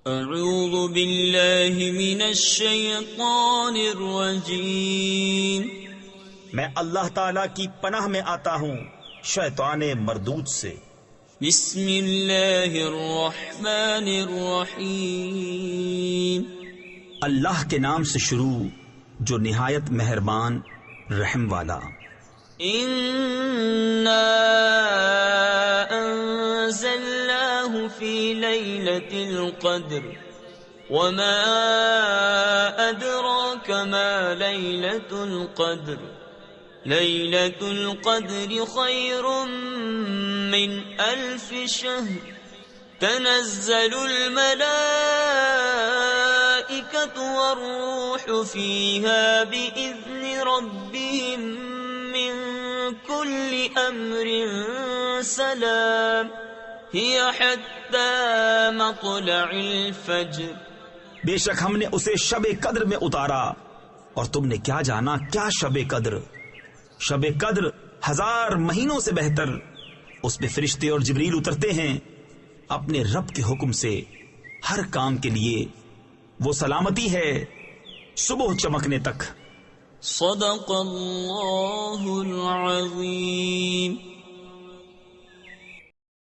اعوذ باللہ من الشیطان الرجیم، میں اللہ تعالی کی پناہ میں آتا ہوں شیطان مردود سے۔ بسم اللہ الرحمن الرحیم، اللہ کے نام سے شروع جو نہایت مہربان رحم والا۔ انا انزلناه في ليلة القدر وما ادراك ما ليلة القدر ليلة القدر خير من 1000 شهر تنزل الملائكة والروح فيها بإذن ربهم من كل أمر سلام هي حتى مطلع الفجر۔ بے شک ہم نے اسے شب قدر میں اتارا، اور تم نے کیا جانا کیا شب قدر؟ شب قدر 1000 مہینوں سے بہتر۔ اس میں فرشتے اور جبریل اترتے ہیں اپنے رب کے حکم سے ہر کام کے لیے، وہ سلامتی ہے صبح چمکنے تک۔ صدق اللہ العظیم۔